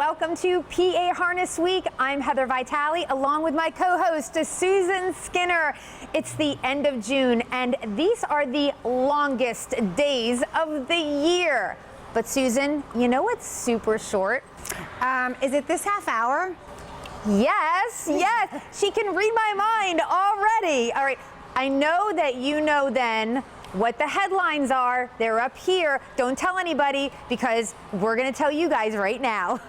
welcome to PA Harness Week. I'm Heather Vitale along with my co-host Susan Skinner. It's the end of June and these are the longest days of the year. But Susan, you know what's super short? Is it this half hour? Yes. She can read my mind already. All right, I know that you know then what the headlines are. They're up here. Don't tell anybody because we're going to tell you guys right now.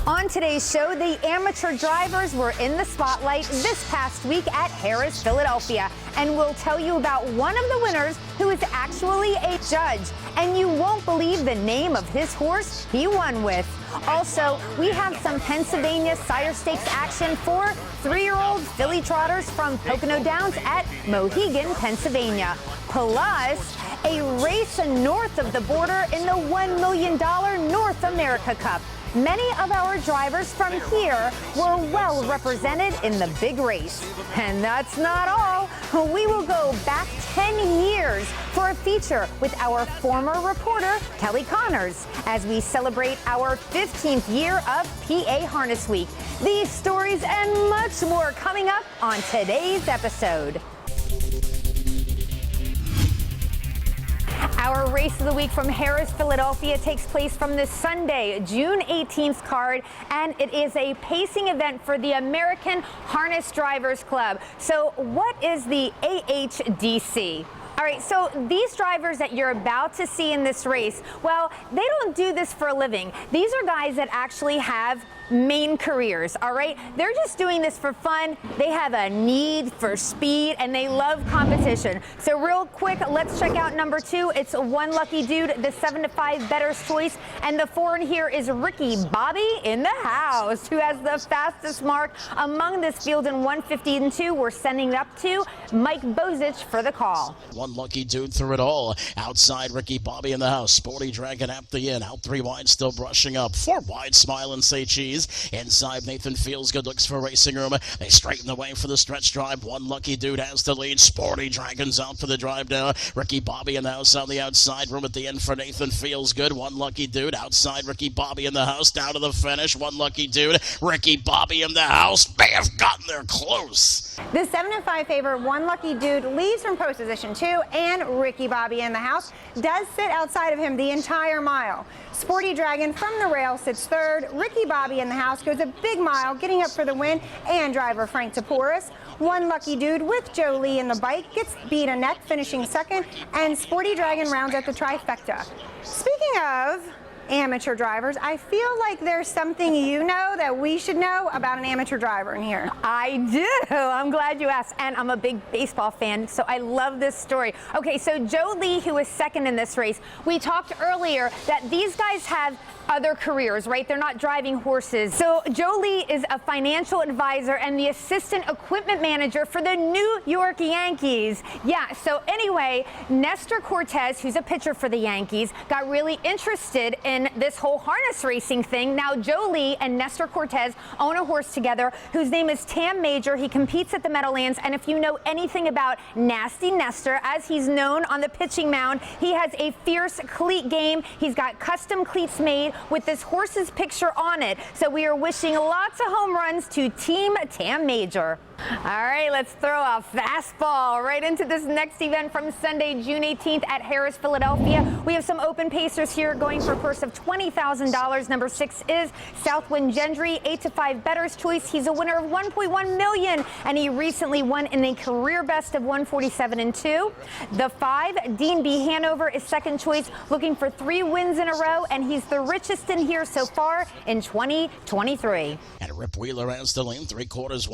On today's show, the amateur drivers were in the spotlight this past week at Harrah's, Philadelphia. And we'll tell you about one of the winners who is actually a judge. And you won't believe the name of his horse he won with. Also, we have some Pennsylvania Sire Stakes action for 3-year-old filly trotters from Pocono Downs at Mohegan, Pennsylvania. Plus, a race north of the border in the $1 million North America Cup. Many of our drivers from here were well represented in the big race. And that's not all. We will go back 10 years for a feature with our former reporter, Kelly Connors, as we celebrate our 15th year of PA Harness Week. These stories and much more coming up on today's episode. Our race of the week from Harrah's, Philadelphia takes place from this Sunday, June 18th card, and it is a pacing event for the American Harness Drivers Club. So what is the AHDC? All right, so these drivers that you're about to see in this race, well, they don't do this for a living. These are guys that actually have main careers, all right? They're just doing this for fun. They have a need for speed and they love competition. So real quick, let's check out number 2. It's One Lucky Dude, the 7-5 bettor's choice. And the 4 in here is Ricky Bobby in the house, who has the fastest mark among this field in 1:50.2. We're sending it up to Mike Bozich for the call. One Lucky Dude through it all. Outside, Ricky Bobby in the house. Sporty Dragon at the end. Out 3 wide, still brushing up. 4 wide, Smile and Say Cheese. Inside, Nathan Feels Good looks for racing room. They straighten the way for the stretch drive. One Lucky Dude has the lead. Sporty Dragon's out for the drive now. Ricky Bobby in the house on the outside. Room at the end for Nathan Feels Good. One Lucky Dude outside. Ricky Bobby in the house. Down to the finish. One Lucky Dude. Ricky Bobby in the house. They have gotten there close. The 7-5 favorite, One Lucky Dude, leads from post position 2, and Ricky Bobby in the house does sit outside of him the entire mile. Sporty Dragon from the rail sits 3rd. Ricky Bobby in the house goes a big mile, getting up for the win, and driver Frank Taporis. One Lucky Dude with Joe Lee in the bike gets beat a neck, finishing 2nd, and Sporty Dragon rounds out the trifecta. Speaking of amateur drivers, I feel like there's something you know that we should know about an amateur driver in here. I do. I'm glad you asked. And I'm a big baseball fan, so I love this story. Okay, so Joe Lee, who is 2nd in this race, we talked earlier that these guys have other careers, right? They're not driving horses. So Joe Lee is a financial advisor and the assistant equipment manager for the New York Yankees. Yeah, so anyway, Nestor Cortez, who's a pitcher for the Yankees, got really interested in this whole harness racing thing. Now Joe Lee and Nestor Cortez own a horse together whose name is Tam Major. He competes at the Meadowlands, and if you know anything about Nasty Nestor, as he's known on the pitching mound, he has a fierce cleat game. He's got custom cleats made with this horse's picture on it. So we are wishing lots of home runs to Team Tam Major. All right, let's throw a fastball right into this next event from Sunday, June 18th at Harrah's, Philadelphia. We have some open pacers here going for a purse of $20,000. Number 6 is Southwind Gendry, 8-5 bettor's choice. He's a winner of $1.1 million, and he recently won in a career best of 147.2. The 5, Dean B. Hanover, is 2nd choice, looking for 3 wins in a row, and he's the richest in here so far in 2023. And Rip Wheeler has the lead. 3/4,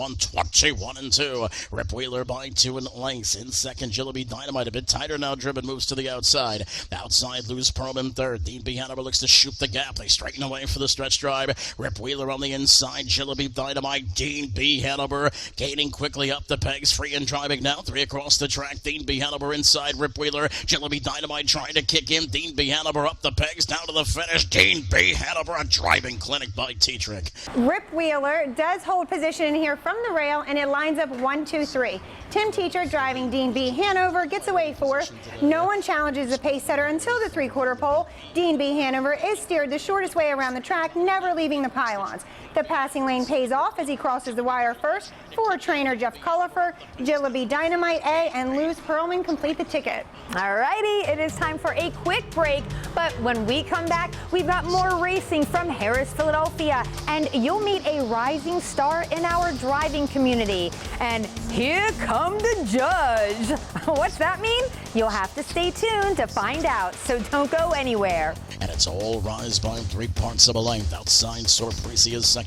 121-2. Rip Wheeler by 2 lengths. In 2nd, Jillaby Dynamite a bit tighter now. Driven moves to the outside. Outside, Lose Pearl in 3rd. Dean B. Hanover looks to shoot the gap. They straighten away for the stretch drive. Rip Wheeler on the inside. Jillaby Dynamite. Dean B. Hanover gaining quickly up the pegs. Free and driving now. 3 across the track. Dean B. Hanover inside Rip Wheeler. Jillaby Dynamite trying to kick in. Dean B. Hanover up the pegs down to the finish. Dean B. Hanover, a driving clinic by T-Trick. Rip Wheeler does hold position in here from the rail, and it lines up 1, 2, 3. Tim Teacher driving Dean B. Hanover gets away fourth. No one challenges the pace setter until the three-quarter pole. Dean B. Hanover is steered the shortest way around the track, never leaving the pylons. The passing lane pays off as he crosses the wire first for trainer Jeff Cullifer. Jillaby Dynamite A and Luz Pearlman complete the ticket. All righty, it is time for a quick break, but when we come back, we've got more racing from Harris, Philadelphia, and you'll meet a rising star in our driving community. And here come the judge. What's that mean? You'll have to stay tuned to find out, so don't go anywhere. And it's All Rise by 3 parts of a length. Outside, Sorpresi is second.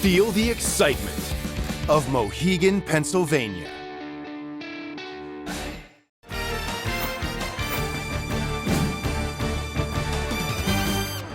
Feel the excitement of Mohegan, Pennsylvania.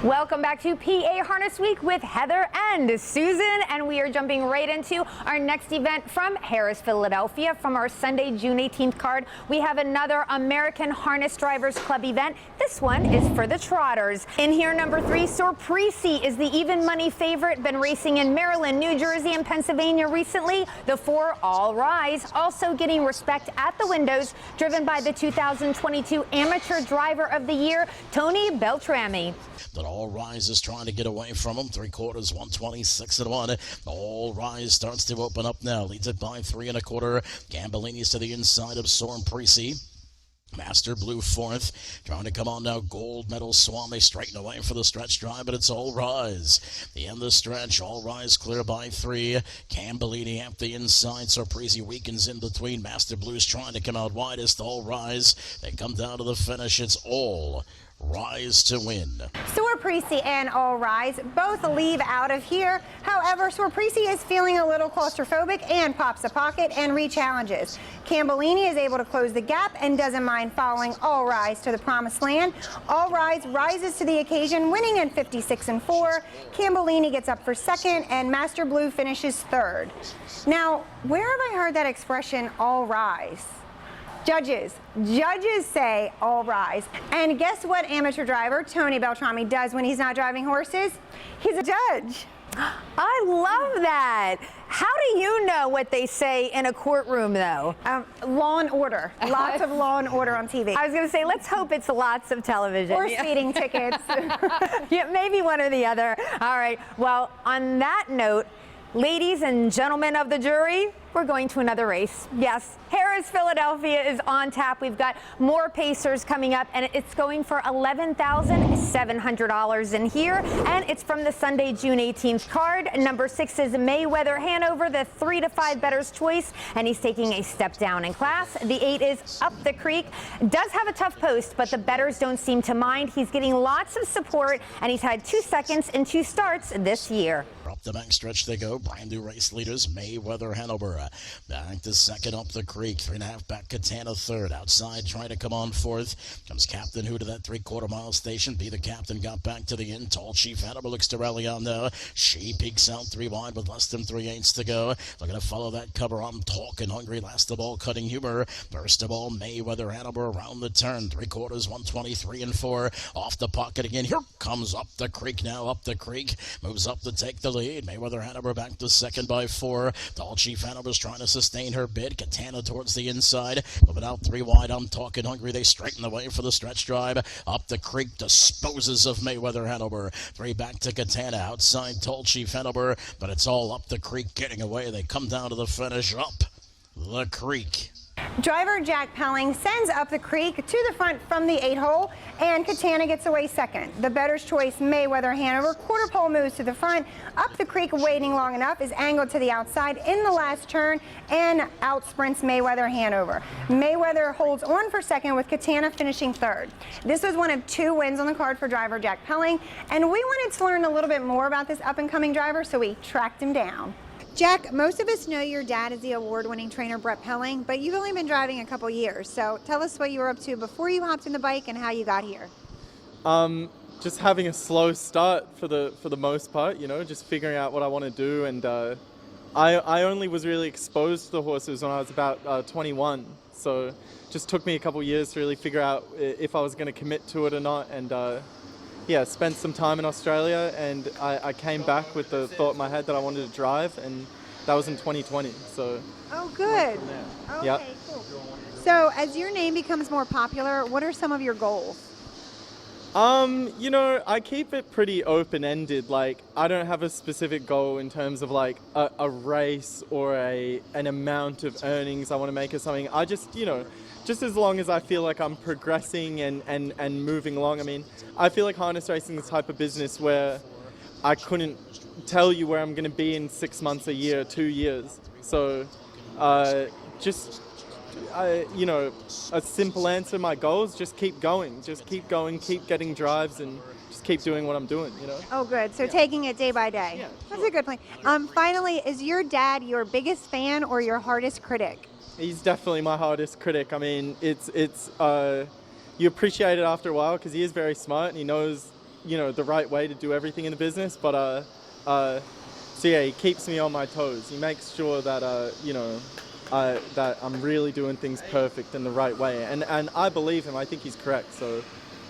Welcome back to PA Harness Week with Heather and Susan, and we are jumping right into our next event from Harris, Philadelphia. From our Sunday, June 18th card, we have another American Harness Drivers Club event. This one is for the Trotters. In here, number 3, Sorpresi is the even money favorite. Been racing in Maryland, New Jersey, and Pennsylvania recently. The 4, All Rise, also getting respect at the windows, driven by the 2022 Amateur Driver of the Year, Tony Beltrami. But All Rise is trying to get away from him. 3/4, 126-1. All Rise starts to open up now. Leads it by 3 1/4. Gambellini's to the inside of Sorpresi. Master Blue 4th, trying to come on now. Gold Medal Swan, they straighten away for the stretch drive, but it's All Rise. The end of the stretch, All Rise clear by 3. Gambellini at the inside. Sorpresi weakens in between. Master Blue's trying to come out widest. All Rise, they come down to the finish. It's All Rise to win. Sorpresi and All Rise both leave out of here. However, Sorpresi is feeling a little claustrophobic and pops a pocket and re-challenges. Gambellini is able to close the gap and doesn't mind following All Rise to the promised land. All Rise rises to the occasion, winning in 56-4. Gambellini gets up for second, and Master Blue finishes third. Now, where have I heard that expression, All Rise? Judges say All Rise. And guess what amateur driver Tony Beltrami does when he's not driving horses? He's a judge. I love that. How do you know what they say in a courtroom, though? Law and Order. Lots of Law and Order on TV. I was going to say, let's hope it's lots of television. Or speeding tickets. Yeah, maybe one or the other. All right. Well, on that note, ladies and gentlemen of the jury, we're going to another race. Yes, Harris, Philadelphia is on tap. We've got more Pacers coming up, and it's going for $11,700 in here. And it's from the Sunday, June 18th card. Number 6 is Mayweather Hanover, the 3 to 5 better's choice, and he's taking a step down in class. The 8 is Up the Creek. Does have a tough post, but the betters don't seem to mind. He's getting lots of support, and he's had 2 seconds in 2 starts this year. Up the back stretch they go. Brand new race leaders. Mayweather Hanover back to second. Up the Creek. 3.5 back. Katana third. Outside trying to come on fourth. Comes Captain Who to that 3/4 mile station. Be the Captain got back to the end. Tall Chief Hanover looks to rally on now. She peeks out 3 wide with less than 3/8 to go. Looking to follow that cover. I'm Talking Hungry. Last of all, Cutting Humor. First of all, Mayweather Hanover around the turn. 3/4, 123-4. Off the pocket again. Here comes Up the Creek now. Up the Creek moves up to take the lead. Mayweather Hanover back to second by 4. Tall Chief Hanover's trying to sustain her bid. Katana towards the inside. Moving out 3 wide. I'm Talking Hungry. They straighten the way for the stretch drive. Up the Creek disposes of Mayweather Hanover. 3 back to Katana. Outside Tall Chief Hanover. But it's all Up the Creek getting away. They come down to the finish. Up the Creek. Driver Jack Pelling sends Up the Creek to the front from the 8 hole, and Katana gets away second. The better's choice, Mayweather Hanover, quarter pole moves to the front. Up the Creek, waiting long enough, is angled to the outside in the last turn and out sprints Mayweather Hanover. Mayweather holds on for second, with Katana finishing third. This was one of 2 wins on the card for driver Jack Pelling, and we wanted to learn a little bit more about this up-and-coming driver, so we tracked him down. Jack, most of us know your dad is the award-winning trainer Brett Pelling, but you've only been driving a couple years. So tell us what you were up to before you hopped in the bike and how you got here. Just having a slow start for the most part, you know, just figuring out what I want to do. And I only was really exposed to the horses when I was about 21. So it just took me a couple years to really figure out if I was going to commit to it or not. And yeah, spent some time in Australia, and I came back with the thought in my head that I wanted to drive, and that was in 2020. So. Oh, good. Okay, yep. Cool. So as your name becomes more popular, what are some of your goals? You know, I keep it pretty open-ended. Like, I don't have a specific goal in terms of like a race or an amount of earnings I want to make or something. I just, you know, just as long as I feel like I'm progressing and moving along. I mean, I feel like harness racing is the type of business where I couldn't tell you where I'm going to be in 6 months, a year, 2 years. So, you know, a simple answer to my goal is just keep going, keep getting drives, and just keep doing what I'm doing, you know? Oh, good. So taking it day by day. Yeah, That's a good plan. Finally, is your dad your biggest fan or your hardest critic? He's definitely my hardest critic. I mean, it's you appreciate it after a while because he is very smart and he knows, you know, the right way to do everything in the business. But so yeah, he keeps me on my toes. He makes sure that you know, that I'm really doing things perfect in the right way. And I believe him. I think he's correct. So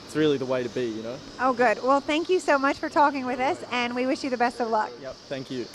it's really the way to be, you know. Oh, good. Well, thank you so much for talking with us, and we wish you the best of luck. Yep. Thank you.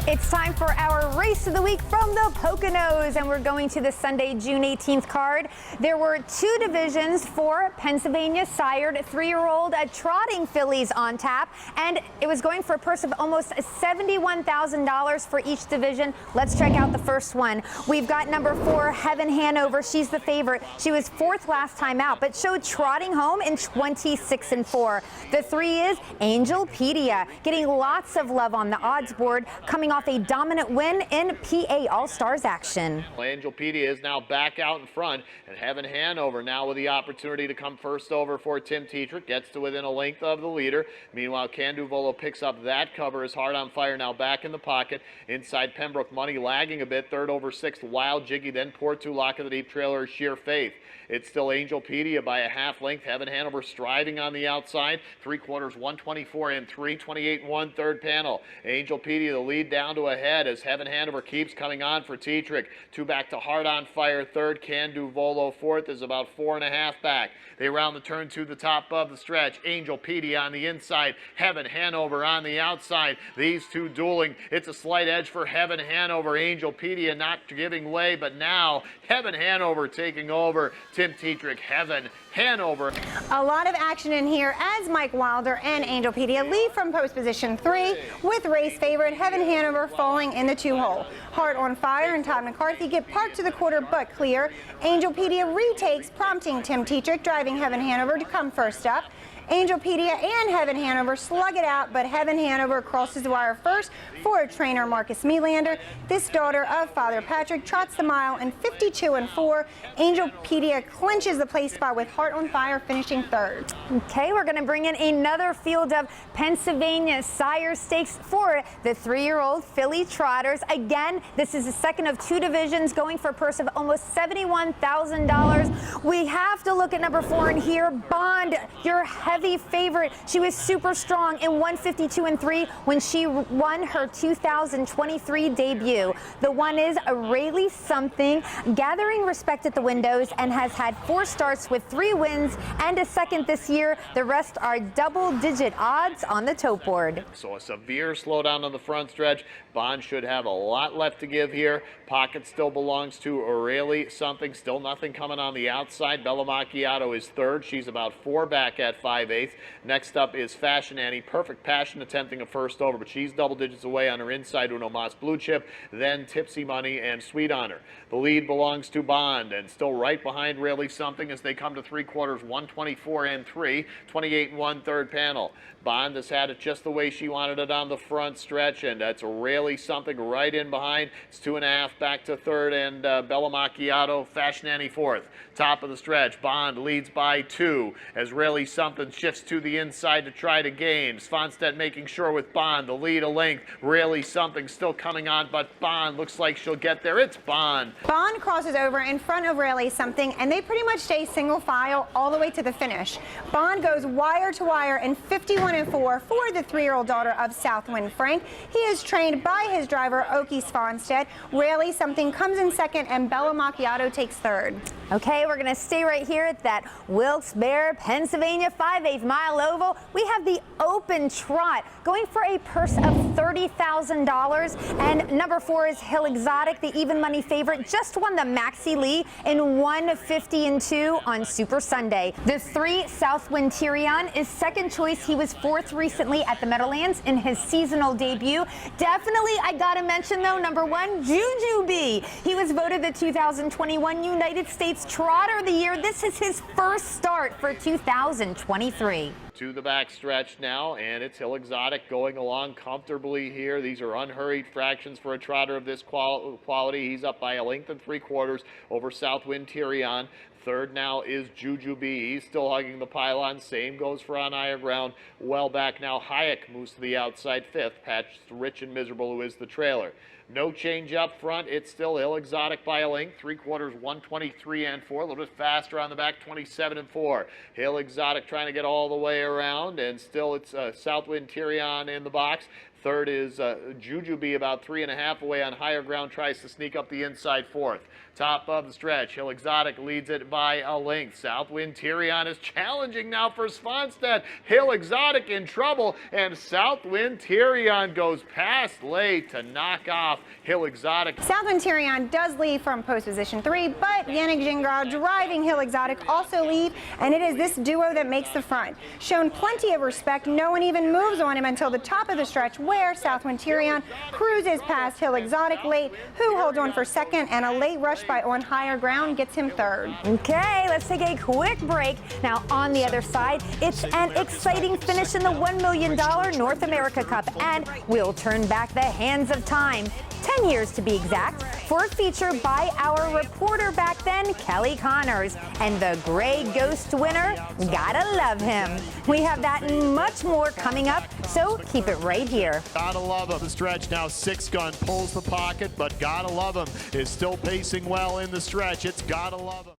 It's time for our race of the week from the Poconos, and we're going to the Sunday, June 18th card. There were 2 divisions for Pennsylvania sired 3-year-old trotting fillies on tap, and it was going for a purse of almost $71,000 for each division. Let's check out the first one. We've got number 4, Heaven Hanover. She's the favorite. She was 4th last time out, but showed trotting home in 26-4. The 3 is Angelpedia, getting lots of love on the odds board, coming off a dominant win in PA All-Stars action. Angelpedia is now back out in front, and Heaven Hanover now with the opportunity to come first over for Tim Tetrick, gets to within a length of the leader. Meanwhile, Can Do Volo picks up that cover as Hard on Fire now back in the pocket. Inside Pembroke Money lagging a bit, 3rd over 6th, Wild Jiggy, then Portu Lock of the Deep Trailer, Sheer Faith. It's still Angelpedia by a half length. Heaven Hanover striving on the outside. 3/4, 124 and 3, 28 1/3 panel. Angelpedia the lead down to a head as Heaven Hanover keeps coming on for Tetrick. 2 back to Hard on Fire 3rd. Can Do Volo 4th is about 4.5 back. They round the turn to the top of the stretch. Angelpedia on the inside. Heaven Hanover on the outside. These 2 dueling. It's a slight edge for Heaven Hanover. Angelpedia not giving way, but now Heaven Hanover taking over. Tim Tetrick, Heaven Hanover. A lot of action in here as Mike Wilder and Angelpedia lead from post position 3 with race favorite Heaven Hanover falling in the 2-hole. Heart on Fire and Todd McCarthy get parked to the quarter but clear. Angelpedia retakes, prompting Tim Tetrick, driving Heaven Hanover to come first up. Angelpedia and Heaven Hanover slug it out, but Heaven Hanover crosses the wire first for trainer Marcus Melander. This daughter of Father Patrick trots the mile in 52-4. Angelpedia clinches the place spot with Heart on Fire finishing 3rd. Okay, we're going to bring in another field of Pennsylvania sire stakes for the 3-year-old filly trotters. Again, this is the second of 2 divisions going for a purse of almost $71,000. We have to look at number 4 in here, Bond, your heavy favorite. She was super strong in 152-3 when she won her 2023 debut. The one is Rayleigh Something, gathering respect at the windows and has had 4 starts with 3 wins and a second this year. The rest are double-digit odds on the tote board. So a severe slowdown on the front stretch. Bond should have a lot left to give here. Pocket still belongs to Rayleigh Something. Still nothing coming on the outside. Bella Macchiato is 3rd. She's about 4 back at 5/8. Next up is Fashion Annie. Perfect Passion attempting a first over, but she's double digits away on her inside. Uno Mas Blue Chip, then Tipsy Money and Sweet Honor. The lead belongs to Bond and still right behind Rayleigh Something as they come to 3/4, 124-3, 28 1/3 panel. Bond has had it just the way she wanted it on the front stretch, and that's Rayleigh Something right in behind. It's 2.5 back to 3rd, and Bella Macchiato, Fashion Annie 4th. Top of the stretch, Bond leads by 2 as Rayleigh Something shifts to the inside to try to gain. Svanstedt making sure with Bond, the lead a length. Really something still coming on, but Bond looks like she'll get there. It's Bond. Bond crosses over in front of Rayleigh Something, and they pretty much stay single file all the way to the finish. Bond goes wire to wire in 51-4 for the 3-year-old daughter of Southwind Frank. He is trained by his driver, Oki Svanstedt. Rayleigh Something comes in second, and Bella Macchiato takes third. Okay, we're going to stay right here at that Wilkes-Barre, Pennsylvania 5/8 mile oval. We have the open trot going for a purse of $30,000. And number 4 is Hill Exotic, the even money favorite, just won the Maxi Lee in 150-2 on Super Sunday. The 3 Southwind Tyrion is second choice. He was 4th recently at the Meadowlands in his seasonal debut. Definitely, I got to mention, though, number 1, Jujubee. He was voted the 2021 United States Trotter of the Year. This is his first start for 2023. To the back stretch now, and it's Hill Exotic going along comfortably here. These are unhurried fractions for a trotter of this quality. He's up by a length and 3/4 over Southwind Tyrion. Third now is Jujubee. He's still hugging the pylon. Same goes for On Higher Ground. Well back now, Hayek moves to the outside 5th. Patched Rich and Miserable, who is the trailer. No change up front. It's still Hill Exotic by a length. 3/4, 123-4. A little bit faster on the back, 27-4. Hill Exotic trying to get all the way around, and still it's Southwind Tyrion in the box. Third is Jujubee, about 3.5 away on Higher Ground, tries to sneak up the inside 4th. Top of the stretch, Hill Exotic leads it by a length. Southwind Tyrion is challenging now for Svanstedt. Hill Exotic in trouble, and Southwind Tyrion goes past late to knock off Hill Exotic. Southwind Tyrion does lead from post position 3, but Yannick Gingras driving Hill Exotic also lead, and it is this duo that makes the front. Shown plenty of respect, no one even moves on him until the top of the stretch, where Southwind Tyrion cruises past Hill Exotic late, who holds on for second, and a late rush by On Higher Ground gets him third. Okay, let's take a quick break. Now on the other side, it's an exciting finish in the $1 million North America Cup, and we'll turn back the hands of time, 10 years to be exact, for a feature by our reporter back then, Kelly Connors, and the Gray Ghost winner, gotta love him. We have that and much more coming up, so keep it right here. Gotta love him. The stretch now, 6 Gun pulls the pocket, but gotta love him is still pacing well in the stretch. It's gotta love him.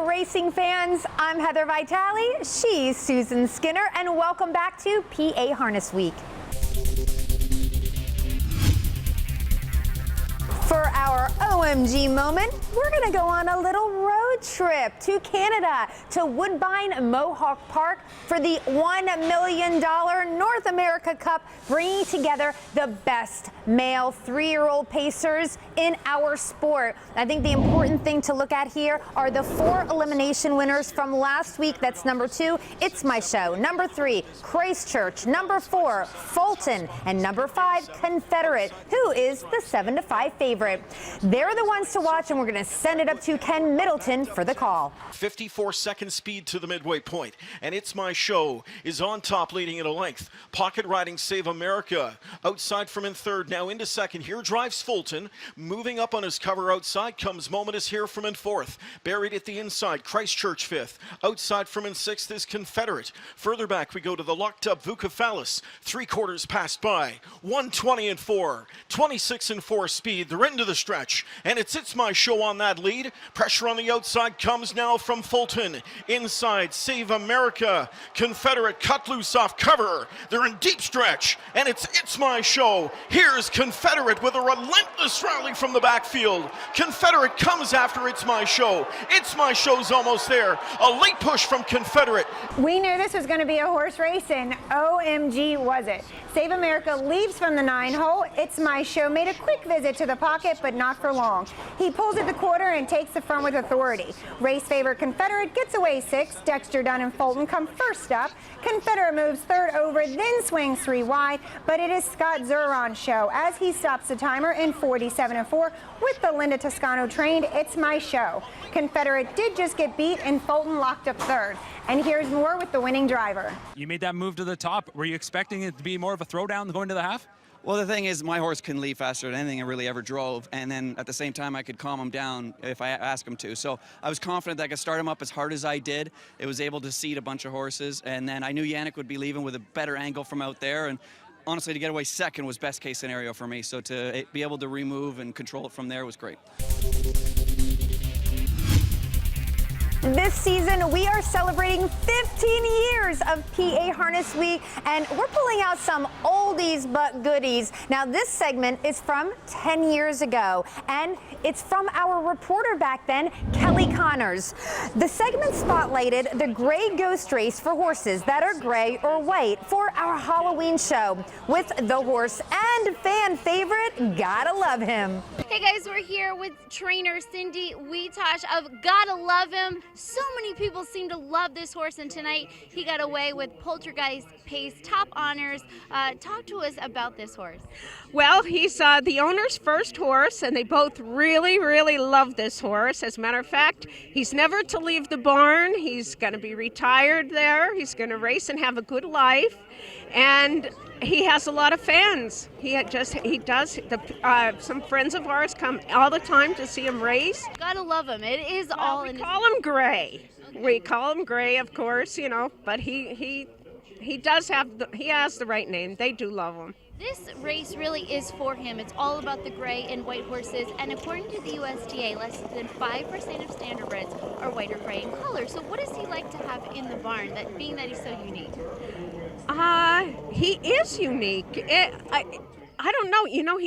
Racing fans, I'm Heather Vitale, she's Susan Skinner, and welcome back to PA Harness Week. For our OMG moment, we're going to go on a little road trip to Canada, to Woodbine Mohawk Park for the $1 million North America Cup, bringing together the best male 3-year-old pacers in our sport. I think the important thing to look at here are the 4 elimination winners from last week. That's number 2, It's My Show. Number 3, Christchurch. Number 4, Fulton. And number 5, Confederate, who is the 7-5 favorite. They're the ones to watch, and we're going to send it up to Ken Middleton for the call. 54-second speed to the midway point, and It's My Show is on top, leading at a length. Pocket riding Save America outside from in third, now into second. Here drives Fulton, moving up on his cover outside comes Moment Is Here from in fourth. Buried at the inside, Christchurch fifth. Outside from in sixth is Confederate. Further back we go to the locked up Vucophalis. 3/4 passed by. 120-4, 26-4 speed. They're into the stretch, and it's My Show on that lead. Pressure on the outside. outside comes now from Fulton. Inside, Save America. Confederate cut loose off cover. They're in deep stretch, and it's my show. Here's Confederate with a relentless rally from the backfield. Confederate comes after It's My Show. It's My Show's almost there. A late push from Confederate. We knew this was going to be a horse race, and OMG was it. Save America leaves from the 9-hole. It's My Show made a quick visit to the pocket, but not for long. He pulls at the quarter and takes the front with authority. Race favorite Confederate gets away 6. Dexter Dunn and Fulton come first up. Confederate moves third over, then swings 3 wide, but it is Scott Zuron's show as he stops the timer in 47-4 with the Linda Toscano trained It's My Show. Confederate did just get beat and Fulton locked up third. And here's more with the winning driver. You made that move to the top. Were you expecting it to be more of a throwdown going to the half? Well, the thing is, my horse can leave faster than anything I really ever drove, and then at the same time, I could calm him down if I ask him to. So I was confident that I could start him up as hard as I did. It was able to seat a bunch of horses, and then I knew Yannick would be leaving with a better angle from out there, and honestly, to get away second was best case scenario for me. So to be able to remove and control it from there was great. This season, we are celebrating 15 years of PA Harness Week, and we're pulling out some oldies but goodies. Now, this segment is from 10 years ago, and it's from our reporter back then, Kelly Connors. The segment spotlighted the gray ghost race for horses that are gray or white for our Halloween show with the horse and fan favorite, Gotta Love Him. Hey guys, we're here with trainer Cindy Wietosh of Gotta Love Him. So many people seem to love this horse, and tonight he got away with Poltergeist Pace top honors. Talk to us about this horse. Well, he's the owner's first horse, and they both really, really love this horse. As a matter of fact, he's never to leave the barn. He's going to be retired there. He's going to race and have a good life, and he has a lot of fans. Some friends of ours come all the time to see him race. Gotta love him. It is all in. We call him Gray. Okay. We call him Gray, of course, you know, but he has the right name. They do love him. This race really is for him. It's all about the gray and white horses, and according to the USTA, less than 5% of standardbreds are white or gray in color. So what does he like to have in the barn, being that he's so unique? He is unique. I don't know. You know,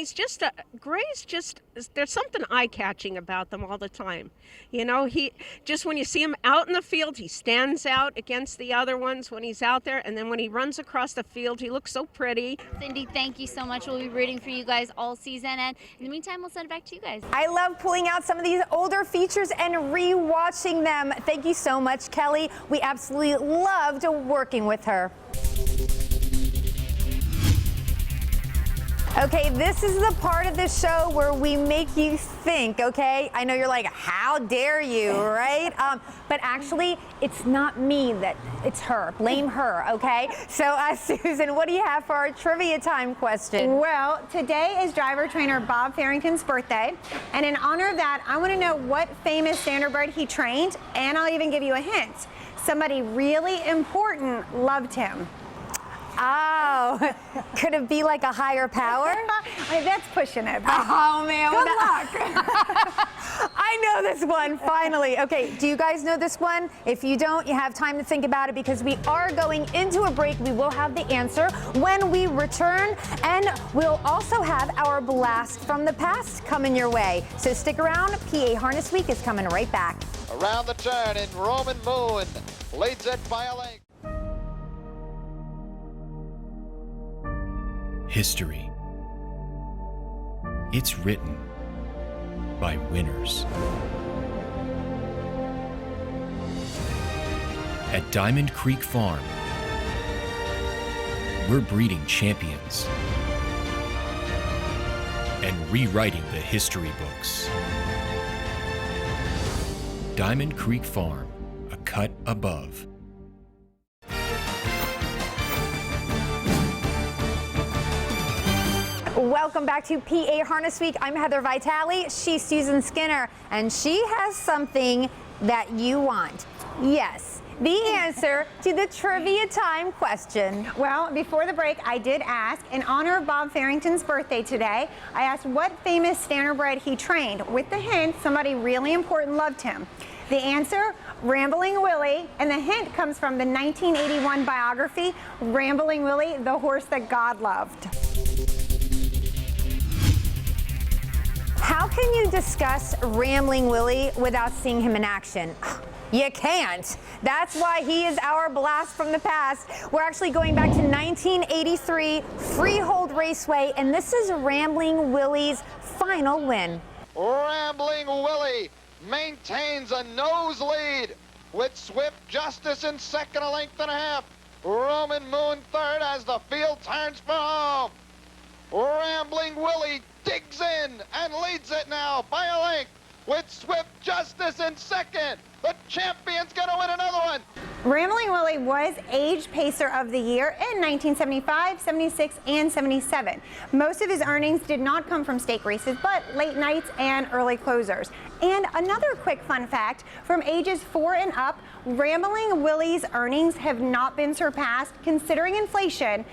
Gray's just, there's something eye-catching about them all the time. You know, when you see him out in the field, he stands out against the other ones when he's out there, and then when he runs across the field, he looks so pretty. Cindy, thank you so much. We'll be rooting for you guys all season, and in the meantime, we'll send it back to you guys. I love pulling out some of these older features and re-watching them. Thank you so much, Kelly. We absolutely loved working with her. Okay, this is the part of the show where we make you think, okay? I know you're like, how dare you, right? But actually, it's not me, it's her. Blame her, okay? So, Susan, what do you have for our trivia time question? Well, today is driver trainer Bob Farrington's birthday, and in honor of that, I want to know what famous standardbred he trained, and I'll even give you a hint. Somebody really important loved him. Oh, could it be like a higher power? That's pushing it. Oh, man. Good luck. I know this one, finally. Okay, do you guys know this one? If you don't, you have time to think about it because we are going into a break. We will have the answer when we return, and we'll also have our blast from the past coming your way. So stick around. PA Harness Week is coming right back. Around the turn in Roman Moon, leads it by a length. History. It's written by winners. At Diamond Creek Farm, we're breeding champions and rewriting the history books. Diamond Creek Farm, a cut above. Welcome back to PA Harness Week. I'm Heather Vitale. She's Susan Skinner, and she has something that you want. Yes, the answer to the trivia time question. Well, before the break, I did ask, in honor of Bob Farrington's birthday today, I asked what famous standardbred he trained. With the hint, somebody really important loved him. The answer, Rambling Willie, and the hint comes from the 1981 biography, Rambling Willie, the horse that God loved. How can you discuss Rambling Willie without seeing him in action? You can't. That's why he is our blast from the past. We're actually going back to 1983 Freehold Raceway, and this is Rambling Willie's final win. Rambling Willie maintains a noselead with Swift Justice in second, a length and a half. Roman Moon third as the field turns for home. Rambling Willie digs in and leads it now by a length with Swift Justice in second. The champion's going to win another one. Rambling Willie was Age Pacer of the Year in 1975, 76, and 77. Most of his earnings did not come from stake races, but late nights and early closers. And another quick fun fact, from ages 4 and up, Rambling Willie's earnings have not been surpassed, considering inflation,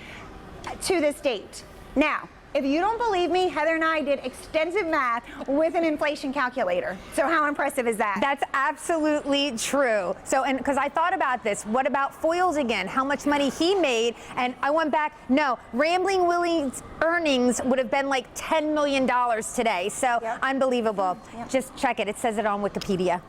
to this date. Now, if you don't believe me, Heather and I did extensive math with an inflation calculator. So how impressive is that? That's absolutely true. So, and because I thought about this, what about Foyles again? How much money he made? And I went back, no, Rambling Willie's earnings would have been like $10 million today. So unbelievable. Just check it. It says it on Wikipedia.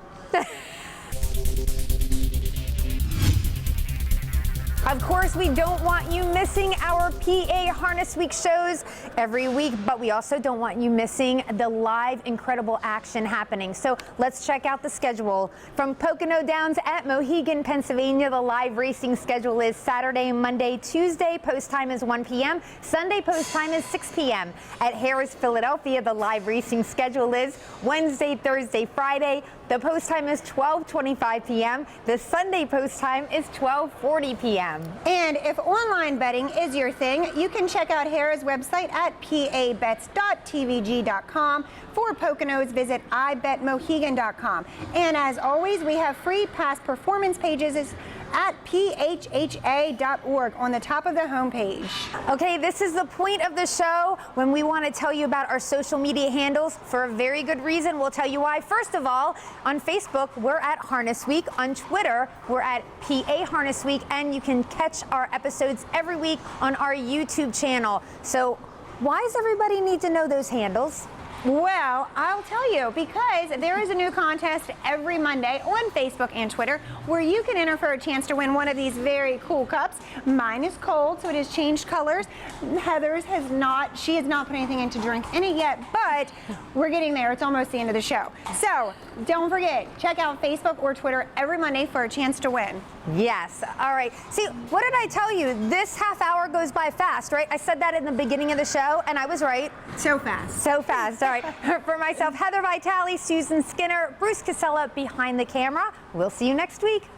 Of course, we don't want you missing our PA Harness Week shows every week, but we also don't want you missing the live incredible action happening. So let's check out the schedule. From Pocono Downs at Mohegan, Pennsylvania, the live racing schedule is Saturday, Monday, Tuesday. Post time is 1 p.m. Sunday post time is 6 p.m. At Harris, Philadelphia, the live racing schedule is Wednesday, Thursday, Friday. The post time is 12:25 p.m. The Sunday post time is 12:40 p.m. And if online betting is your thing, you can check out Harrah's website at pabets.tvg.com. For Poconos, visit ibetmohegan.com. And as always, we have free past performance pages at phha.org on the top of the homepage. Okay, this is the point of the show when we want to tell you about our social media handles for a very good reason. We'll tell you why. First of all, on Facebook, we're at Harness Week. On Twitter, we're at PA Harness Week, and you can catch our episodes every week on our YouTube channel. So why does everybody need to know those handles? Well, I'll tell you, because there is a new contest every Monday on Facebook and Twitter where you can enter for a chance to win one of these very cool cups. Mine is cold, so it has changed colors. Heather's has not. She has not put anything in to drink in it yet, but we're getting there. It's almost the end of the show. So don't forget, check out Facebook or Twitter every Monday for a chance to win. Yes. All right. See, what did I tell you? This half hour goes by fast, right? I said that in the beginning of the show, and I was right. So fast. So fast. All right. For myself, Heather Vitale, Susan Skinner, Bruce Casella behind the camera. We'll see you next week.